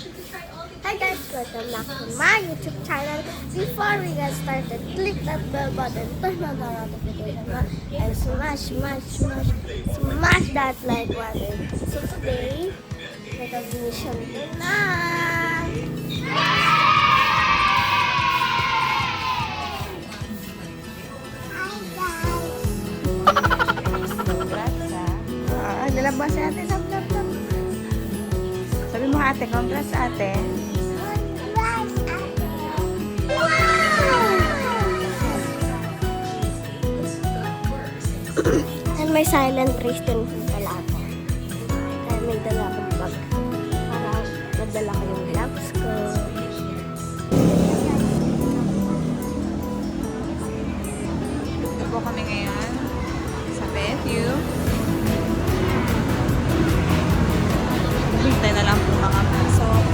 Hi guys, welcome back to my YouTube channel. Before we get started, click that bell button, turn on the notification bell, and smash that like button. So today, recognition day na! Nilabas si ate. Sabi mo ate, congrats ate. And may silent race din pala ako. Kaya may dala akong bag. Para madala ko yung gloves ko. Ito po kami ngayon sa Bethlehem. Hintay na lang po mga pasok.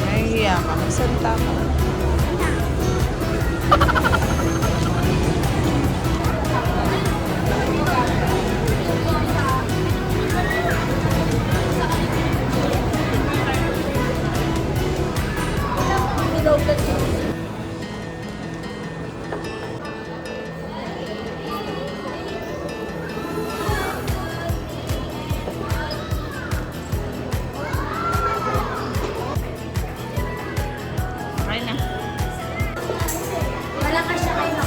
Nahihiya ka. Magsalita ka. Okay na. Malakas siya kayo.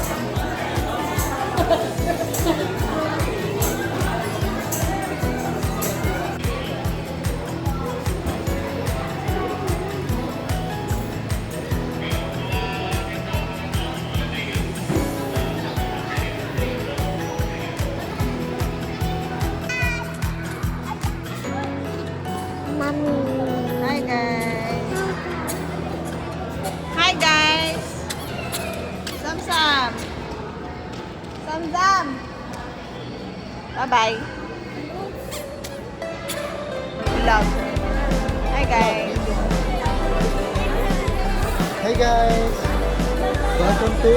Mami. Hi guys. Hi guys. Sam. Bye-bye. Love. Hi guys. Hey guys! Welcome to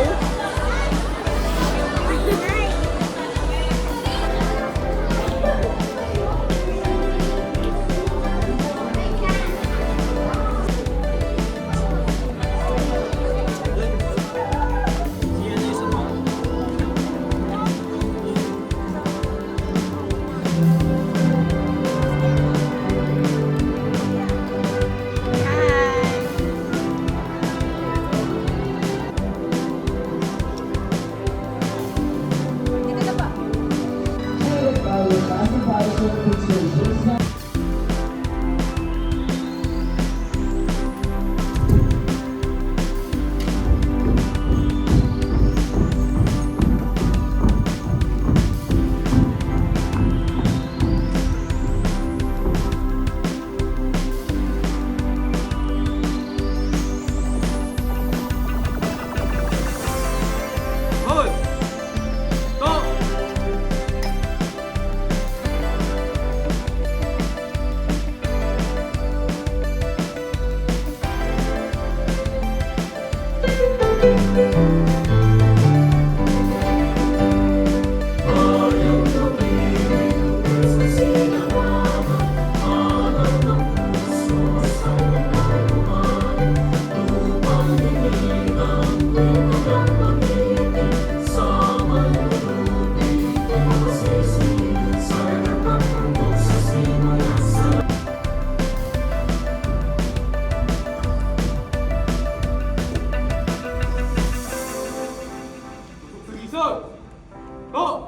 Go!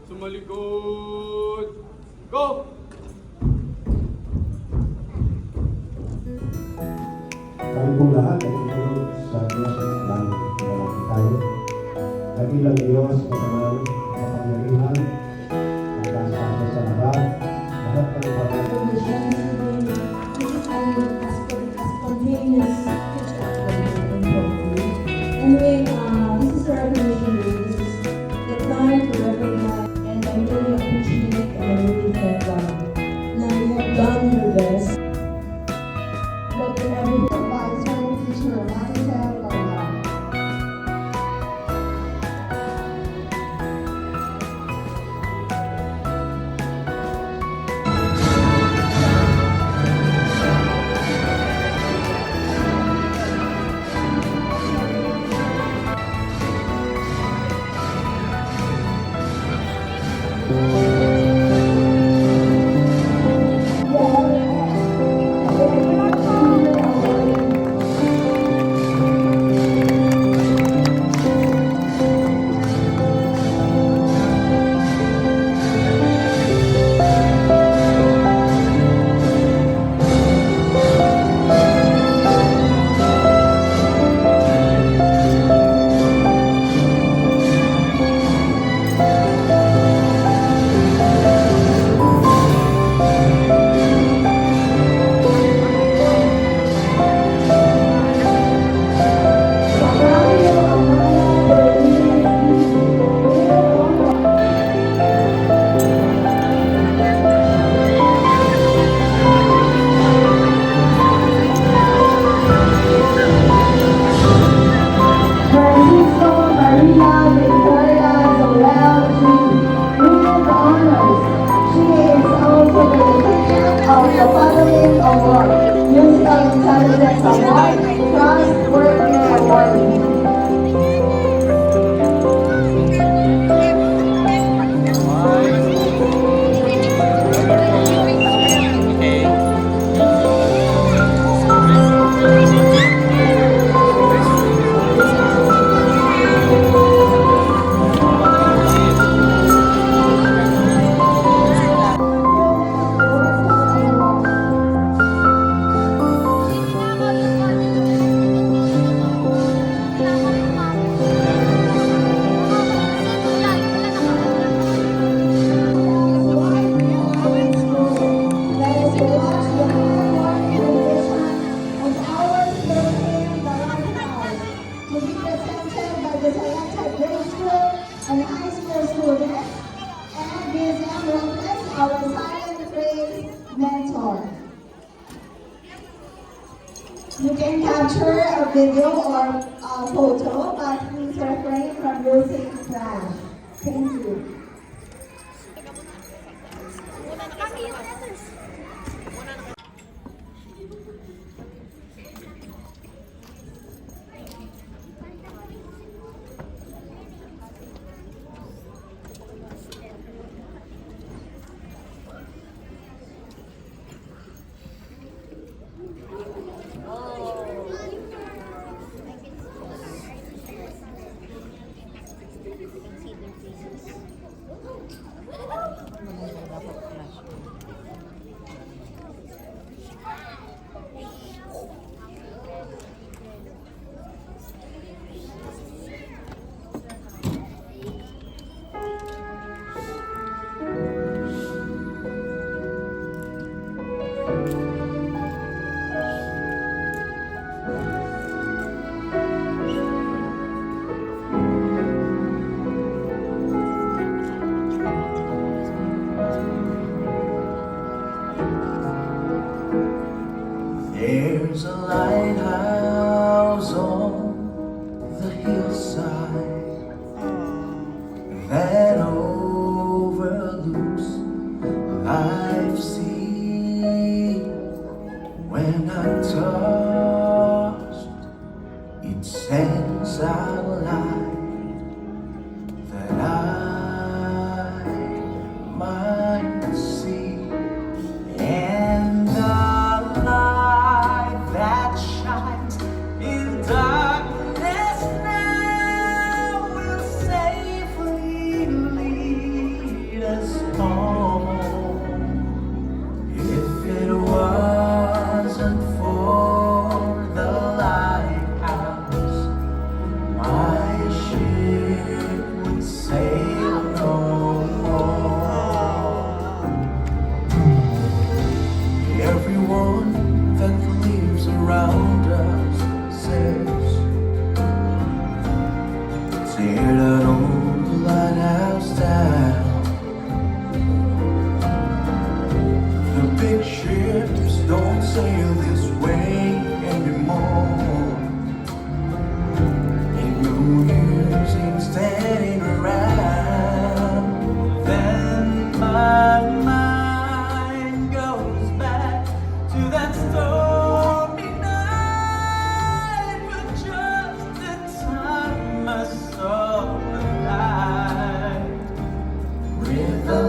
Sumalikod! Go! kami pong lahat ay itinulog sa Diyos at Islamo. Malaki tayo. Dakilang Diyos, matangal, mapangyarihan, magkasasa sa lahat ng bagay. Anyway, this is our recognition day. This is the time to recognize, and I really appreciate and I really thank God. Now you have done your best. But in every provides for teacher, mindset, or Francisco Maria Victoria Zoel G. Women's Honors. She is also the recipient of the following award: Musical Intelligence Award, Trustworthy Award. And high school students, and museum workers, our silent praise mentor. You can capture a video or a photo, but please refrain from using flash. Thank you. There's a lighthouse on the hillside that overlooks life's sea. When I'm tossed, it sends out light that I might see. And the light that shines in darkness now will safely lead us home. If it wasn't for the lighthouse, my ship would sail no more. Everyone that lives around us says, tear that old lighthouse down. The big ships don't sail this way anymore. Ain't no use in standing around. Then my mind goes back to that stormy night, but just in time I saw the light with the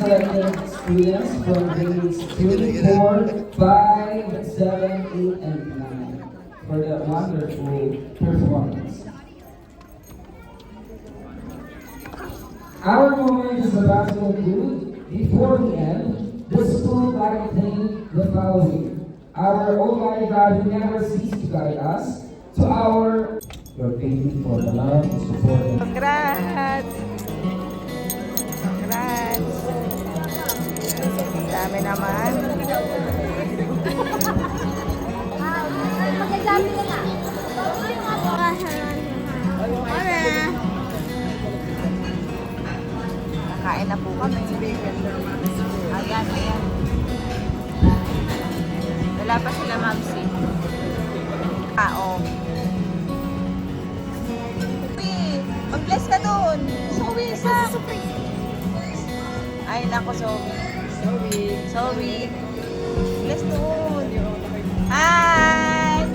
selected students from grades 3, 4, 5, 7, 8, and 9 for the wonderful performance. Our moment is about to conclude. Before we end, the school would like to thank the following. Our Almighty God who never ceases to guide us, to our Lord, thank you for the love and support and Congrats! Congrats! Dami naman. Mag-example ka na. Kain na po kami. Ayan, ayan. Wala pa sila, Mamsi. Oo. Mag-bless ka doon. Zoe, isa. Ay, nako, Zoe. Zoe. Bless doon. Hi!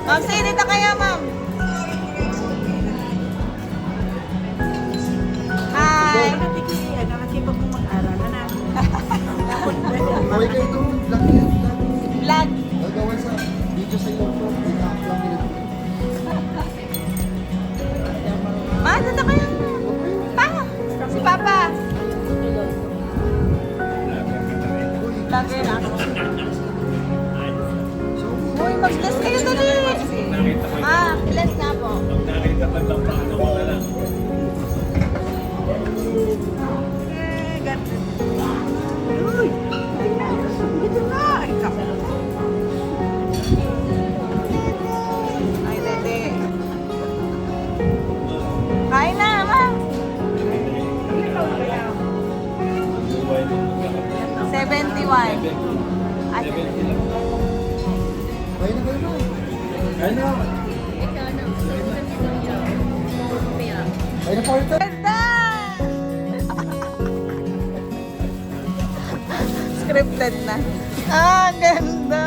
Ma'am, say dito kaya, ma'am. Hi! Okay kayo ito, vlog yan, vlog. Vlog. Gagawin sa video sa YouTube, vlog yan. Ma, dito kaya. Pa! Si Papa. Vlogger na ako. Uy, mag-bless kayo dali. Ah, bless na po. Ay, dede. Kain na, ma. 71. Ay, Ayun na kayo na. Ayun na. Ayun na po ito. ganda! Scripted na. Ah, ang ganda!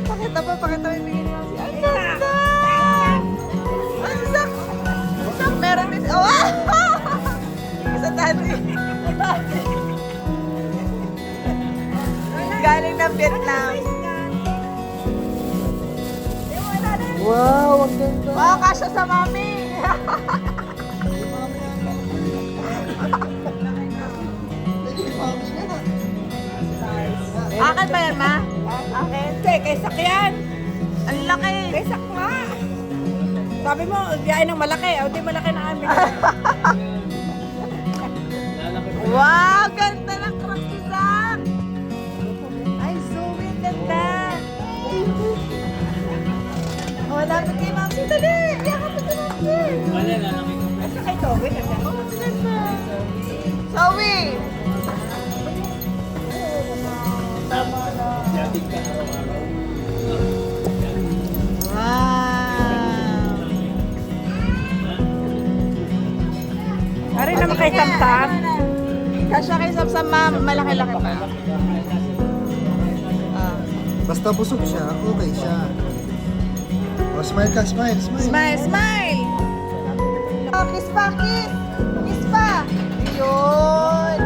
Pakita mo yung bigyan niyo. Ang ganda! Ang sak! Sak, meron din. Oh, ah! Isa tati. Galing ng Vietnam. Wow, ang ganda. Wow, kasya sa mami! Akin ba yan, ma? Akin? Hindi, kay sakyan. Ang laki! Kay sakma. Sabi mo, biyahe ng malaki. O, di malaki na amin. Wow! Ganda ng cross ni Zach! Ay, Zoe, ang ganda! Oh, lapit kay Mamsi. Dali! Yakap mo si Mamsi! At saka ito, wait a second. Oh, ang ganda! Zoe! Wow! Ari naman kay Samsam. Kasya kay Samsam, ma'am. Malaki-laki pa. Ah. Basta busog siya, okay siya. O, smile ka, smile, smile. Smile, smile! Oh, kiss pa, kiss! Kiss pa! Yun!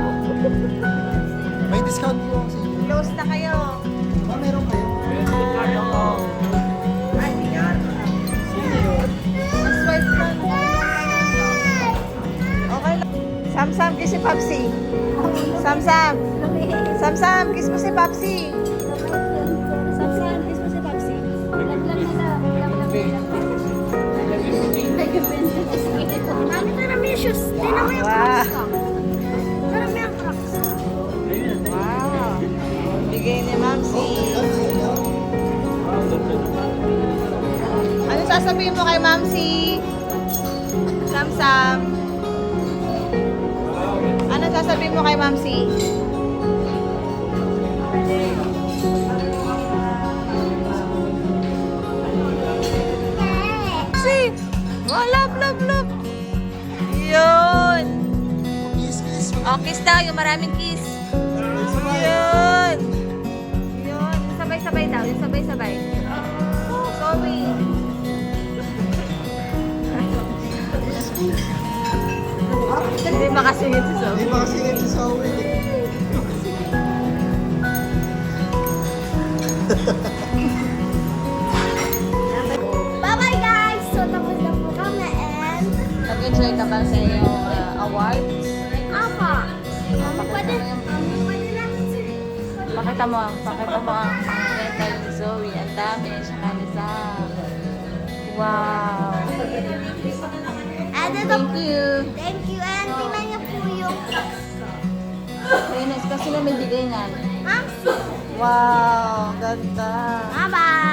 May discount po sa inyo. Close na kayo. Ma, meron kayo. Swipe ka. Okay lang. Samsam, kiss si Papsi. Samsam. Samsam, kiss mo si Papsi. Samsan, kiss mo si Papsi. Laglag na lang. Mami, tara mo yung shoes. Tingnan mo yung Wow. crocs ko. Tara mo yung crocs ko. Wow. Bigay ni Mamsi. Ano sasabihin mo kay Mamsi? Samsam. Ano sasabihin mo kay Mamsi? Mamsi! Oh, love, love, love! Yun! Kiss, kiss. Oh, kiss daw, yung maraming kiss. Yun. Yun. Yung sabay-sabay daw. Yung sabay-sabay. Oh, sorry. Hindi makasingit si Zoe. Hindi makasingit si Zoe. Bye-bye guys! So, tapos na po kami and... Nag-enjoy ka ba sa iyong awards? Apa! Pwede natin sila. Pakita mo ang rental ni Zoe. Ang dami. Siya kanisa. Wow. And ito, Thank you. thank you. And tingnan niyo po yung... Ayun, kasi na may bigay nga. Ma'am, Wow, ganda. bye-bye!